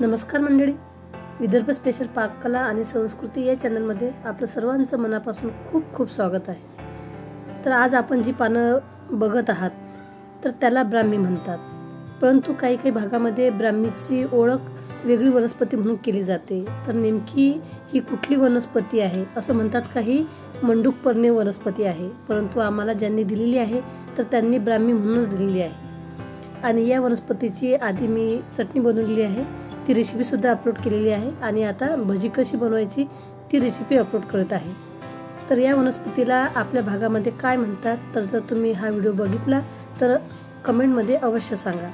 नमस्कार मंडळी, विदर्भ स्पेशल पाककला आणि संस्कृती या चॅनलमध्ये आपलं सर्वांचं मनापासून खूप खूप स्वागत आहे। तर आज आपण जी पानं बघत आहात तर त्याला ब्राह्मी म्हणतात, परंतु काही काही भागामध्ये ब्राह्मीची ओळख वेगळी वनस्पती म्हणून केली जाते। तर नेमकी ही कुठली वनस्पती आहे असं म्हणतात काही, मंडूकपर्णी वनस्पती आहे, परंतु आम्हाला ज्यांनी दिलेली आहे तर त्यांनी ब्राह्मी म्हणूनच दिलेली आहे। आणि या वनस्पतीची आधी मी चटणी बनवलेली आहे, ती रेसिपी सुद्धा अपलोड केलेली आहे आणि आता भजी कशी बनवायची ती रेसिपी अपलोड करत आहे। तर या वनस्पतीला आपल्या भागामध्ये काय म्हणतात, तर जर तुम्ही हा व्हिडिओ बघितला तर कमेंटमध्ये अवश्य सांगा,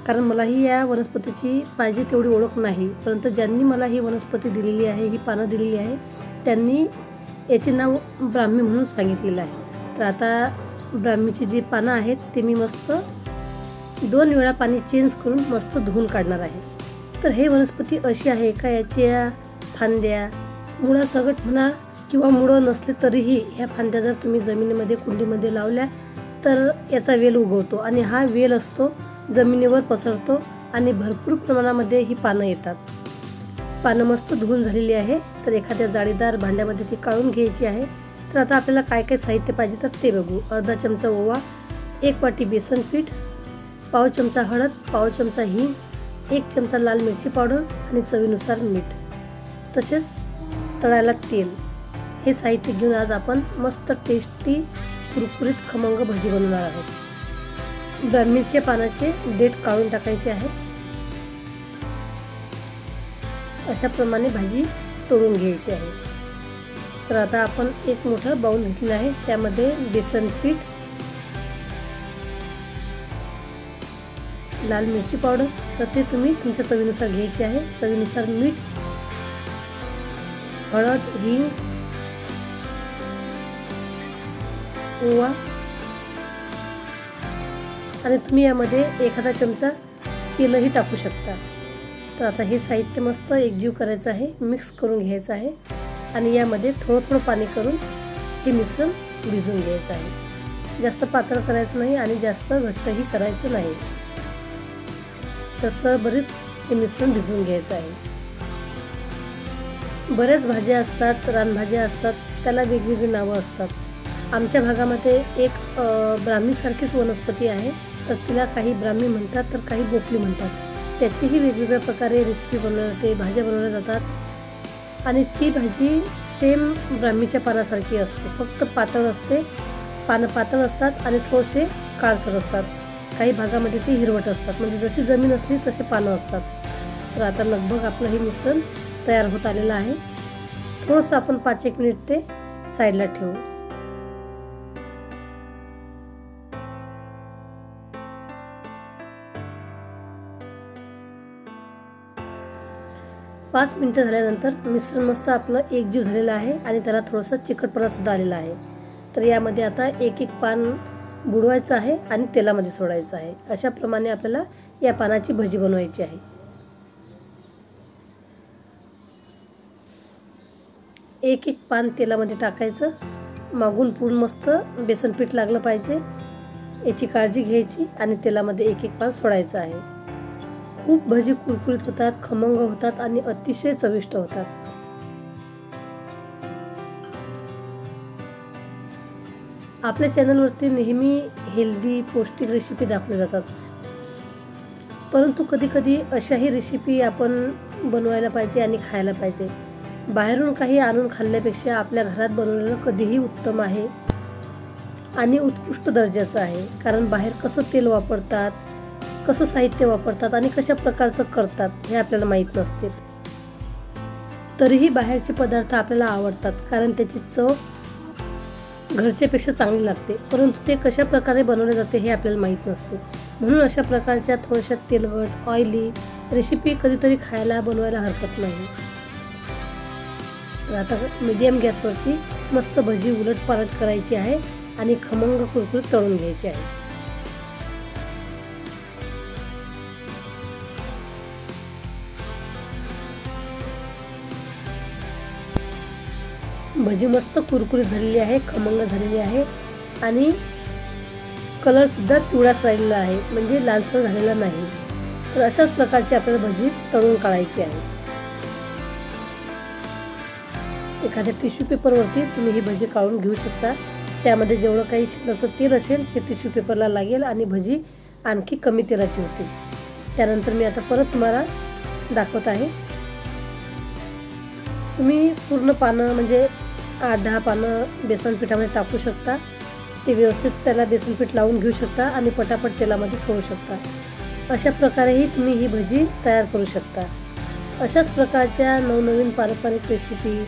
कारण मलाही या वनस्पतीची पाहिजे तेवढी ओळख नाही, परंतु ज्यांनी मला ही वनस्पती दिलेली आहे, ही पानं दिलेली आहे, त्यांनी याचे नाव ब्राह्मी म्हणून सांगितलेलं आहे। तर आता ब्राह्मीची जी पानं आहेत ते मी मस्त 2 वेळा पाणी चेंज करून मस्त धुवून काढणार आहे। तर हे वनस्पती अशी आहे का याच्या फांद्या मुळासकट म्हणा किंवा मुळं नसले तरीही ह्या फांद्या जर तुम्ही जमिनीमध्ये कुंडीमध्ये लावल्या तर याचा वेल उगवतो आणि हा वेल असतो जमिनीवर पसरतो आणि भरपूर प्रमाणामध्ये ही पानं येतात। पानं मस्त धुवून झालेली आहे, तर एखाद्या जाळीदार भांड्यामध्ये ती काढून घ्यायची आहे। तर आता आपल्याला काय काय साहित्य पाहिजे तर ते बघू। अर्धा चमचा ओवा, 1 वाटी बेसन पीठ, पाव चमचा हळद, पाव चमचा हिंग, 1 चमचा लाल मिरची पावडर आणि चवीनुसार मीठ, तसेच तळायला तेल। हे साहित्य घेऊन आज आपण मस्त टेस्टी कुरकुरीत खमंग भजी बनवणार आहोत। ब्राह्मीच्या पानाचे देठ काढून टाकायचे आहे। अशा प्रमाणे भाजी तळून घ्यायची आहे। तर आता आपण एक मोठा बाउल घेतला आहे, त्यामध्ये बेसन पीठ, लाल मिरची पावडर, तर ते तुम्ही तुमच्या चवीनुसार घ्यायचे आहे, चवीनुसार मीठ, हळद, हिंग, ओवा आणि तुम्ही यामध्ये एखादा चमचा तेलही टाकू शकता। तर आता हे साहित्य मस्त एकजीव करायचं आहे, मिक्स करून घ्यायचं आहे आणि यामध्ये थोडं थोडं पाणी करून हे मिश्रण भिजवून घ्यायचं आहे। जास्त पातळ करायचं नाही आणि जास्त घट्टही करायचं नाही, तसं बरीच हे मिश्रण भिजवून घ्यायचं आहे। बऱ्याच भाज्या असतात, रानभाज्या असतात, त्याला वेगवेगळी नावं असतात। आमच्या भागामध्ये एक ब्राह्मी सारखीच वनस्पती आहे, तर तिला काही ब्राह्मी म्हणतात तर काही बोपली म्हणतात। त्याचीही वेगवेगळ्या प्रकारे रेसिपी बनवल्या जाते, भाज्या बनवल्या जातात आणि ती भाजी सेम ब्राह्मीच्या पानासारखी असते, फक्त पातळ असते। पानं पातळ असतात आणि थोडेसे काळसर असतात। काही भागामध्ये ती हिरवट असतात, म्हणजे जशी जमीन असली तसे पानं असतात। तर आता लगभग आपलं हे मिश्रण तयार होत आलेलं आहे। थोडंसं आपण 5-1 मिनिट ते साईडला ठेवू। पाच मिनिटं झाल्यानंतर मिश्रण मस्त आपलं एकजीव झालेलं आहे आणि त्याला थोडंसं चिकटपणा सुद्धा आलेला आहे। तर यामध्ये आता एक पान बुडवायचं आहे आणि तेलामध्ये सोडायचं आहे। अशा प्रमाणे आपल्याला या पानाची भजी बनवायची आहे। एक पान तेलामध्ये टाकायचं, मागून पुढून मस्त बेसन पीठ लागलं पाहिजे याची काळजी घ्यायची आणि तेलामध्ये एक पान सोडायचं आहे। खूप भजी कुरकुरीत होतात, खमंग होतात आणि अतिशय चविष्ट होतात। आपल्या चॅनलवरती नेहमी हेल्दी पौष्टिक रेसिपी दाखवल्या जातात, परंतु कधी कधी अशाही रेसिपी आपण बनवायला पाहिजे आणि खायला पाहिजे। बाहेरून काही आणून खाल्ल्यापेक्षा आपल्या घरात बनवलेलं कधीही उत्तम आहे आणि उत्कृष्ट दर्जाचं आहे, कारण बाहेर कसं तेल वापरतात, कसं साहित्य वापरतात आणि कशा प्रकारचं करतात हे आपल्याला माहीत नसते। तरीही बाहेरचे पदार्थ आपल्याला आवडतात, कारण त्याची चव घरच्यापेक्षा चांगली लागते, परंतु ते कशा प्रकारे बनवले जाते हे आपल्याला माहीत नसते। म्हणून अशा प्रकारच्या थोड्याशा तेलकट ऑइली रेसिपी कधीतरी खायला बनवायला हरकत नाही। तर आता मीडियम गॅसवरती मस्त भजी उलटपालट करायची आहे आणि खमंग कुरकुरीत तळून घ्यायची आहे। भजी मस्त कुरकुरीत झालेली आहे, खमंग झालेली आहे आणि कलर सुद्धा पिवळाच राहिलेला आहे, म्हणजे लालसर झालेला नाही। तर अशाच प्रकारची आपल्याला भजी तळून काढायची आहे. एखाद्या टिश्यू पेपरवरती तुम्ही ही भजी काढून घेऊ शकता. त्यामध्ये जेवढं काही शिल्लकचं तेल असेल ते टिश्यू पेपरला लागेल आणि भजी आणखी कमी तेलाची होतील. त्यानंतर मी आता परत तुम्हाला दाखवत आहे. तुम्ही पूर्ण पानं म्हणजे 8-10 पानं बेसन पिठामध्ये टाकू शकता. ते व्यवस्थित त्याला बेसन पीठ लावून घेऊ शकता आणि पटापट तेलामध्ये सोडू शकता. अशा प्रकारेही तुम्ही ही भजी तयार करू शकता. अशाच प्रकारच्या नवनवीन पारंपरिक रेसिपी,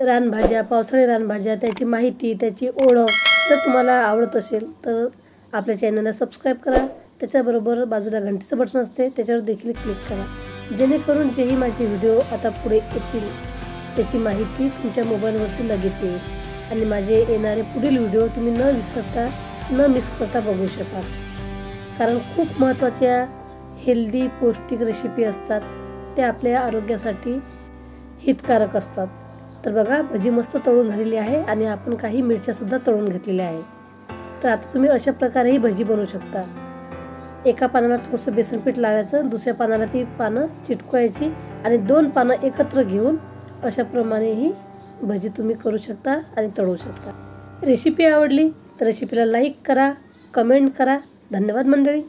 रानभाज्या, पावसाळी रानभाज्या, त्याची माहिती, त्याची ओळख जर तुम्हाला आवडत असेल तर आपल्या चॅनलला सबस्क्राईब करा. त्याच्याबरोबर बाजूला घंटीचं बटन असते, त्याच्यावर देखील क्लिक करा, जेणेकरून जेही माझे व्हिडिओ आता पुढे येतील त्याची माहिती तुमच्या मोबाईलवरती लगेच येईल आणि माझे येणारे पुढील व्हिडिओ तुम्ही न मिस करता बघू शकाल. कारण खूप महत्त्वाच्या हेल्दी पौष्टिक रेसिपी असतात, त्या आपल्या आरोग्यासाठी हितकारक असतात. तर बघा, भजी मस्त तळून झालेली आहे आणि आपण काही मिरच्यासुद्धा तळून घेतलेल्या आहे. तर आता तुम्ही अशा प्रकारेही भजी बनवू शकता. एका पानाला थोडंसं बेसन पीठ लावायचं, दुसऱ्या पानाला ती पानं चिटकवायची आणि 2 पानं एकत्र घेऊन अशाप्रमाणे ही भजी तुम्ही करू शकता आणि तळू शकता. रेसिपी आवडली तर रेसिपीला लाईक करा, कमेंट करा. धन्यवाद मंडळी.